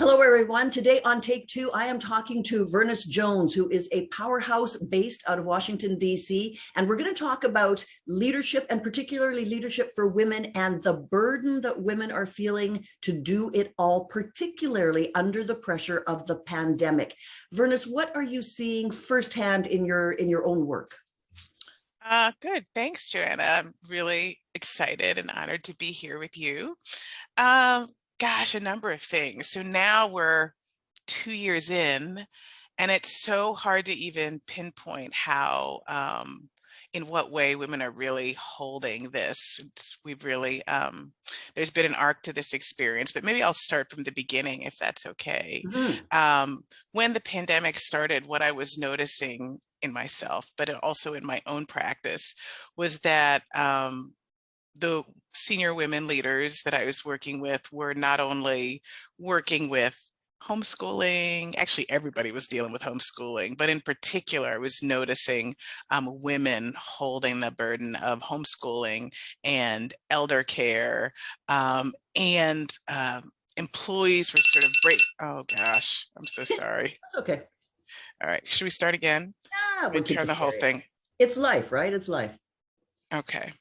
Hello, everyone. Today on Take Two, I am talking to Vernice Jones, who is a powerhouse based out of Washington, D.C. And we're going to talk about leadership and particularly leadership for women and the burden that women are feeling to do it all, particularly under the pressure of the pandemic. Vernice, what are you seeing firsthand in your own work? Good. Thanks, Joanna. I'm really excited and honored to be here with you. Gosh, a number of things. So now we're 2 years in, and it's so hard to even pinpoint how, in what way women are really holding this. We've really, there's been an arc to this experience, but maybe I'll start from the beginning if that's okay. Mhm. When the pandemic started, what I was noticing in myself, but also in my own practice, was that the senior women leaders that I was working with were not only working with homeschooling, actually everybody was dealing with homeschooling, but in particular, I was noticing women holding the burden of homeschooling and elder care, and employees were sort of oh gosh, I'm so sorry. That's okay. All right, should we start again? Yeah, We we can turn the just whole carry it. thing. It's life, right? It's life. Okay.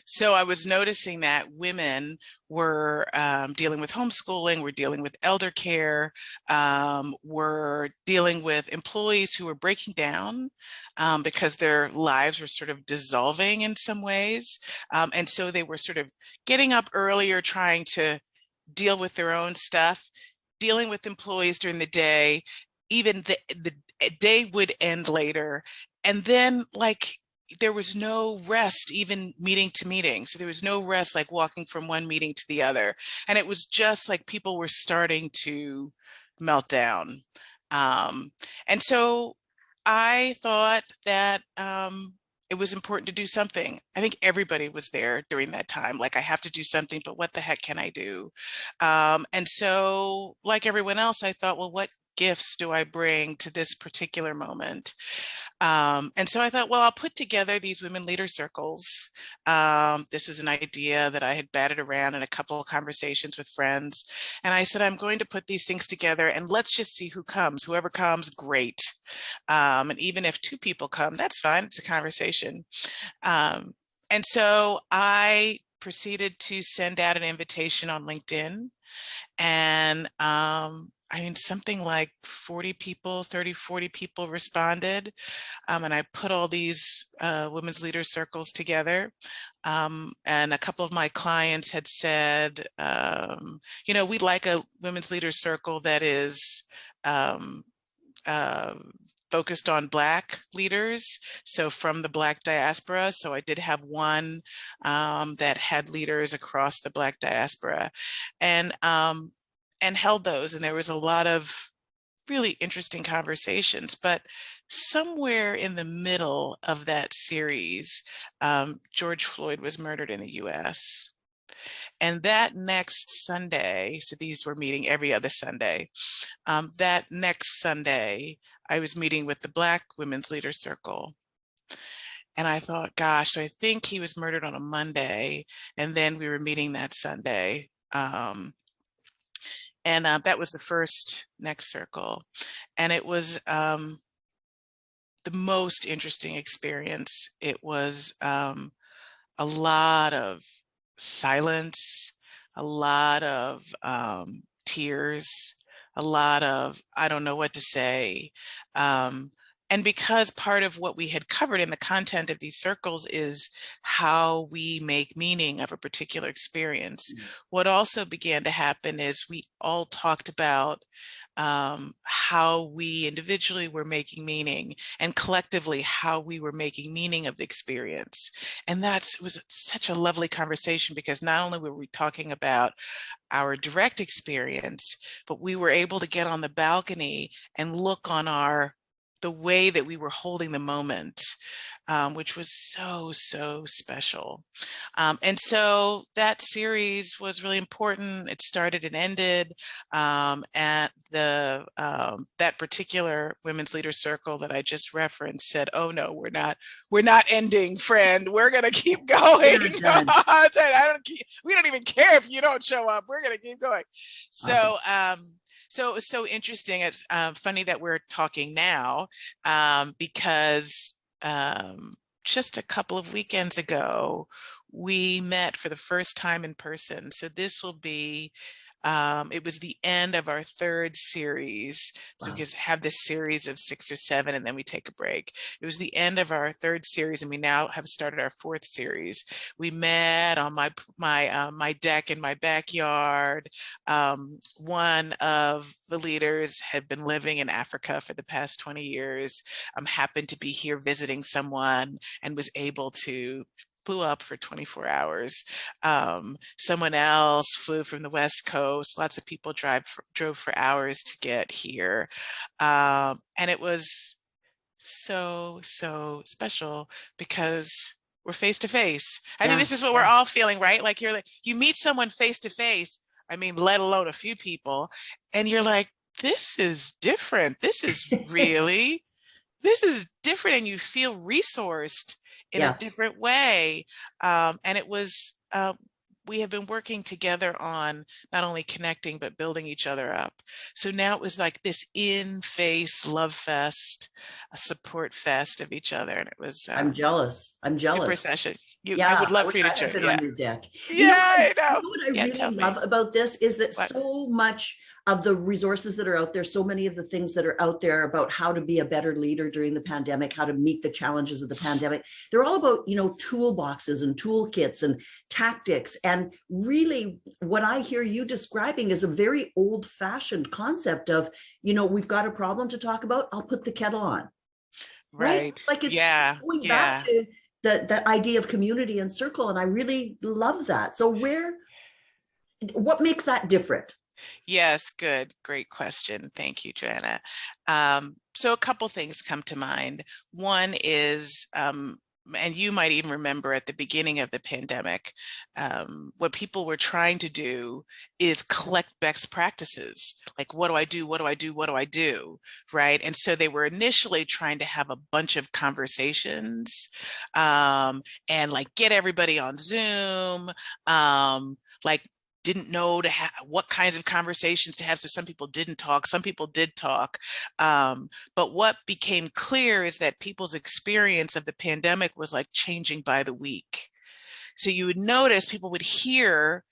So I was noticing that women were dealing with homeschooling, were dealing with elder care, were dealing with employees who were breaking down because their lives were sort of dissolving in some ways. And so they were sort of getting up earlier, trying to deal with their own stuff, dealing with employees during the day. Even the day would end later. And then there was no rest, even meeting to meeting. So there was no rest, like walking from one meeting to the other. And it was just like people were starting to melt down. And so I thought that it was important to do something. I think everybody was there during that time. Like, I have to do something, but what the heck can I do? And so, like everyone else, I thought, well, what gifts do I bring to this particular moment? And so I thought, well, I'll put together these women leader circles. This was an idea that I had batted around in a couple of conversations with friends. And I said, I'm going to put these things together and let's just see who comes. Whoever comes, great. And even if two people come, that's fine. It's a conversation. And so I proceeded to send out an invitation on LinkedIn. And I mean, something like 40 people, 30, 40 people responded. And I put all these women's leader circles together. And a couple of my clients had said, we'd like a women's leader circle that is focused on Black leaders, so from the Black diaspora. So I did have one that had leaders across the Black diaspora, and held those. And there was a lot of really interesting conversations. But somewhere in the middle of that series, George Floyd was murdered in the US. And that next Sunday, so these were meeting every other Sunday, that next Sunday, I was meeting with the Black Women's Leader Circle. And I thought, gosh, so I think he was murdered on a Monday, and then we were meeting that Sunday. And that was the first next circle. And it was the most interesting experience. It was a lot of silence, a lot of tears, a lot of, I don't know what to say. And because part of what we had covered in the content of these circles is how we make meaning of a particular experience, what also began to happen is we all talked about how we individually were making meaning, and collectively how we were making meaning of the experience. And that was such a lovely conversation, because not only were we talking about our direct experience, but we were able to get on the balcony and look on the way that we were holding the moment. which was so, so special. And so that series was really important. It started and ended at the that particular women's leader circle that I just referenced said, "Oh no, we're not ending, friend. We're gonna keep going. We don't even care if you don't show up. We're gonna keep going." Awesome. So so it was so interesting. It's funny that we're talking now because just a couple of weekends ago, we met for the first time in person. So this will be, it was the end of our third series. So we Wow. just have this series of 6 or 7, and then we take a break. It was the end of our third series, and we now have started our fourth series. We met on my deck in my backyard. One of the leaders had been living in Africa for the past 20 years. Happened to be here visiting someone and was able to flew up for 24 hours. Someone else flew from the West Coast. Lots of people drove for hours to get here. And it was so, so special because we're face to face. I think Yeah. this is what we're Yeah. all feeling, right? Like you meet someone face to face. I mean, let alone a few people, and you're like, this is different. This is different, and you feel resourced in a Yeah. different way. And it was, we have been working together on not only connecting, but building each other up. So now it was like this in-face love fest, a support fest of each other. And it was I'm jealous. I'm super jealous. session. I Yeah, would I love for wish you to I had join. been Yeah. on your deck. Yeah, I You know. know what I Yeah, tell really love me. about this is that What? so much of the resources that are out there, so many of the things that are out there about how to be a better leader during the pandemic, how to meet the challenges of the pandemic, they're all about, toolboxes and toolkits and tactics. And really, what I hear you describing is a very old-fashioned concept of, we've got a problem to talk about. I'll put the kettle on, right? Right. Like it's Yeah. going back Yeah. to the idea of community and circle. And I really love that. So what makes that different? Yes, good. Great question. Thank you, Joanna. So a couple things come to mind. One is, and you might even remember at the beginning of the pandemic, what people were trying to do is collect best practices. Like, what do I do? What do I do? What do I do? Right. And so they were initially trying to have a bunch of conversations and like get everybody on Zoom, like didn't know what kinds of conversations to have. So some people didn't talk, some people did talk. But what became clear is that people's experience of the pandemic was like changing by the week. So you would notice people would hear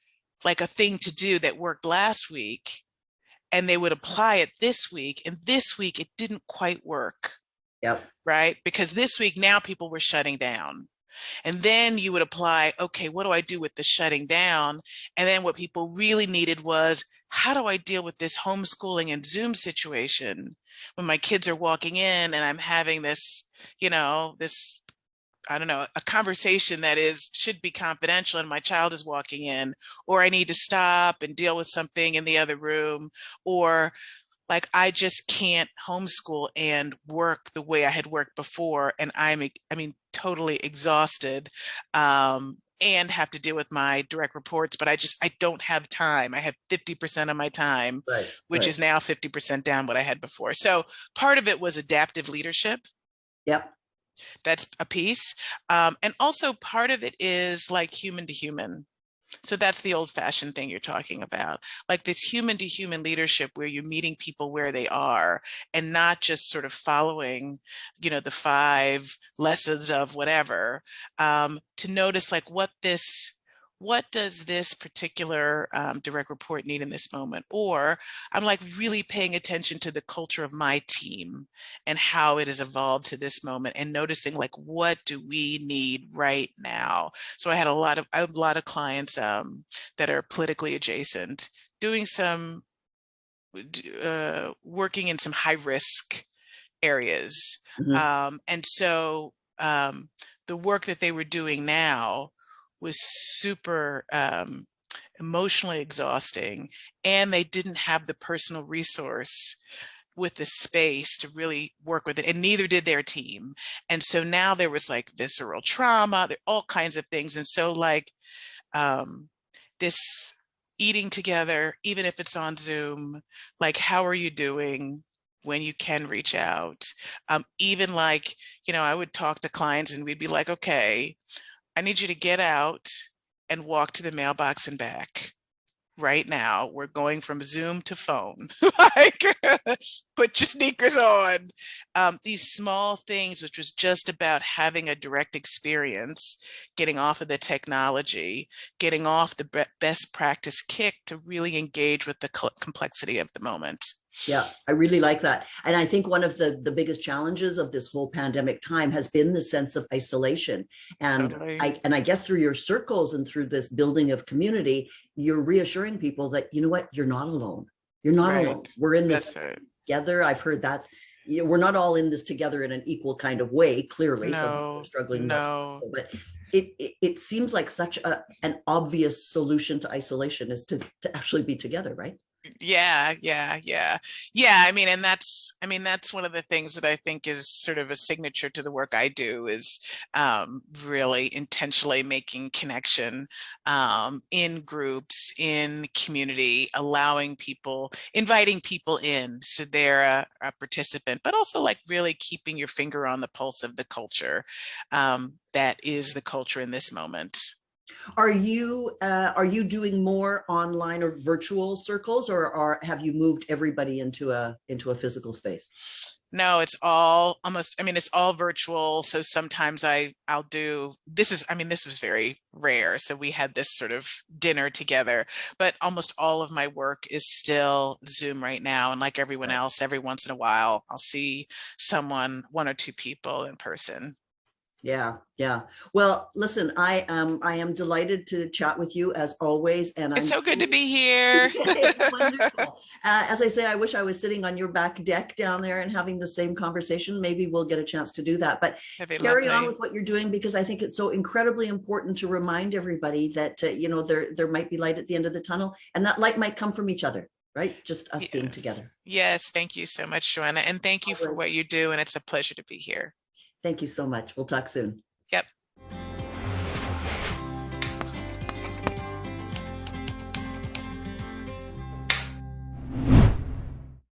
like a thing to do that worked last week, and they would apply it this week. And this week it didn't quite work, Yep. right? Because this week now people were shutting down. And then you would apply, okay, what do I do with the shutting down? And then what people really needed was, how do I deal with this homeschooling and Zoom situation when my kids are walking in and I'm having this, this, I don't know, a conversation that should be confidential and my child is walking in, or I need to stop and deal with something in the other room, or like I just can't homeschool and work the way I had worked before, and totally exhausted, and have to deal with my direct reports, but I don't have time. I have 50% of my time, Right. which Right. is now 50% down what I had before. So part of it was adaptive leadership. Yep. That's a piece. And also part of it is like human to human. So that's the old fashioned thing you're talking about, like this human to human leadership where you're meeting people where they are and not just sort of following, the 5 lessons of whatever, to notice like what does this particular direct report need in this moment? Or I'm like really paying attention to the culture of my team and how it has evolved to this moment and noticing like, what do we need right now? So I had a lot of clients that are politically adjacent, doing some working in some high risk areas. Mhm. And so the work that they were doing now was super emotionally exhausting, and they didn't have the personal resource with the space to really work with it, and neither did their team. And so now there was like visceral trauma, all kinds of things. And so like this eating together, even if it's on Zoom, like, how are you doing? When you can reach out. Even like, I would talk to clients and we'd be like, okay, I need you to get out and walk to the mailbox and back. Right now, we're going from Zoom to phone. Like, put your sneakers on. These small things, which was just about having a direct experience, getting off of the technology, getting off the best practice kick to really engage with the complexity of the moment. Yeah, I really like that. And I think one of the biggest challenges of this whole pandemic time has been the sense of isolation. And Totally. I guess through your circles and through this building of community, you're reassuring people that, you know what, you're not alone. You're not alone. Right. We're in this That's right. together. I've heard that. We're not all in this together in an equal kind of way. Clearly, some people are No, struggling more, no. but it seems like such an obvious solution to isolation is to actually be together, right? Yeah, yeah, yeah. Yeah, that's one of the things that I think is sort of a signature to the work I do is really intentionally making connection in groups, in community, allowing people, inviting people in so they're a participant, but also like really keeping your finger on the pulse of the culture that is the culture in this moment. Are you doing more online or virtual circles, or have you moved everybody into a physical space? No, it's all almost, it's all virtual. So sometimes I'll do, this was very rare. So we had this sort of dinner together, but almost all of my work is still Zoom right now. And like everyone Right. else, every once in a while, I'll see someone, one or two people in person. Yeah, yeah. Well, listen, I am delighted to chat with you as always, and It's I'm so good to be here. it's wonderful. As I say, I wish I was sitting on your back deck down there and having the same conversation. Maybe we'll get a chance to do that. But That'd be carry on with lovely. what you're doing, because I think it's so incredibly important to remind everybody that there might be light at the end of the tunnel, and that light might come from each other, right? Just us being Yes. together. Yes. Thank you so much, Joanna. And thank you All for right. what you do. And it's a pleasure to be here. Thank you so much. We'll talk soon. Yep.